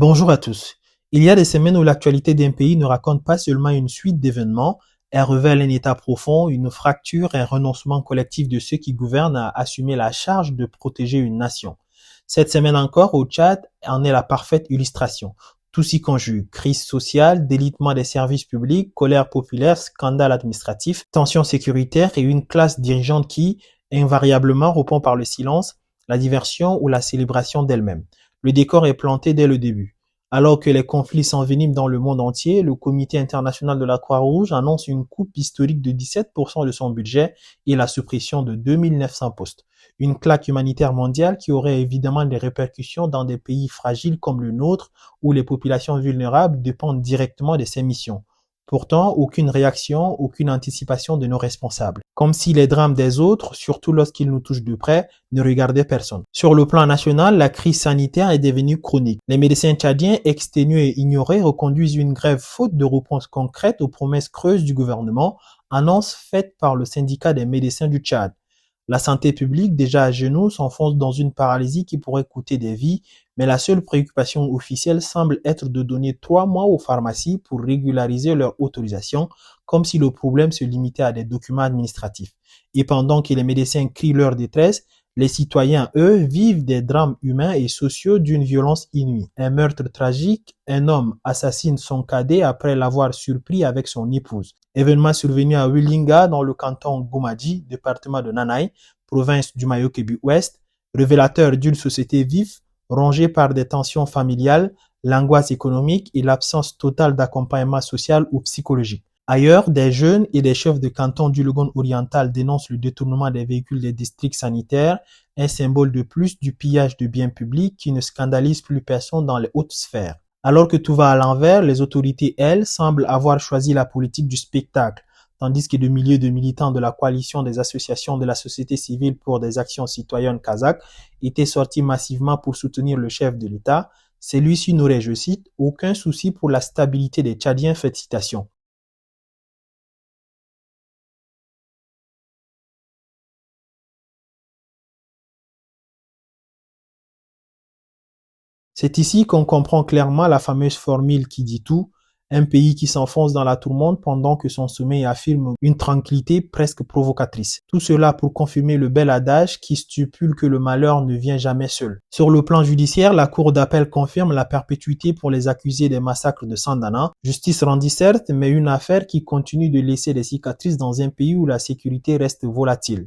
Bonjour à tous. Il y a des semaines où l'actualité d'un pays ne raconte pas seulement une suite d'événements, elle révèle un état profond, une fracture, un renoncement collectif de ceux qui gouvernent à assumer la charge de protéger une nation. Cette semaine encore, au Tchad, en est la parfaite illustration. Tout s'y conjugue. Crise sociale, délitement des services publics, colère populaire, scandale administratif, tensions sécuritaires et une classe dirigeante qui, invariablement, répond par le silence, la diversion ou la célébration d'elle-même. Le décor est planté dès le début. Alors que les conflits s'enveniment dans le monde entier, le Comité international de la Croix-Rouge annonce une coupe historique de 17% de son budget et la suppression de 2900 postes. Une claque humanitaire mondiale qui aurait évidemment des répercussions dans des pays fragiles comme le nôtre, où les populations vulnérables dépendent directement de ces missions. Pourtant, aucune réaction, aucune anticipation de nos responsables. Comme si les drames des autres, surtout lorsqu'ils nous touchent de près, ne regardaient personne. Sur le plan national, la crise sanitaire est devenue chronique. Les médecins tchadiens, exténués et ignorés, reconduisent une grève faute de réponse concrète aux promesses creuses du gouvernement, annonce faite par le syndicat des médecins du Tchad. La santé publique, déjà à genoux, s'enfonce dans une paralysie qui pourrait coûter des vies, mais la seule préoccupation officielle semble être de donner 3 mois aux pharmacies pour régulariser leur autorisation, comme si le problème se limitait à des documents administratifs. Et pendant que les médecins crient leur détresse, les citoyens, eux, vivent des drames humains et sociaux d'une violence inouïe. Un meurtre tragique, un homme assassine son cadet après l'avoir surpris avec son épouse. Événement survenu à Wilinga dans le canton Gomadji, département de Nanaï, province du Mayo-Kébu-Ouest, révélateur d'une société vive, rongée par des tensions familiales, l'angoisse économique et l'absence totale d'accompagnement social ou psychologique. Ailleurs, des jeunes et des chefs de canton du Logone oriental dénoncent le détournement des véhicules des districts sanitaires, un symbole de plus du pillage de biens publics qui ne scandalise plus personne dans les hautes sphères. Alors que tout va à l'envers, les autorités, elles, semblent avoir choisi la politique du spectacle, tandis que des milliers de militants de la coalition des associations de la société civile pour des actions citoyennes kazakhs étaient sortis massivement pour soutenir le chef de l'État. Celui-ci n'aurait, je cite, aucun souci pour la stabilité des Tchadiens, fait citation. C'est ici qu'on comprend clairement la fameuse formule qui dit tout, un pays qui s'enfonce dans la tourmente pendant que son sommet affirme une tranquillité presque provocatrice. Tout cela pour confirmer le bel adage qui stipule que le malheur ne vient jamais seul. Sur le plan judiciaire, la Cour d'appel confirme la perpétuité pour les accusés des massacres de Sandana. Justice rendit certes, mais une affaire qui continue de laisser des cicatrices dans un pays où la sécurité reste volatile.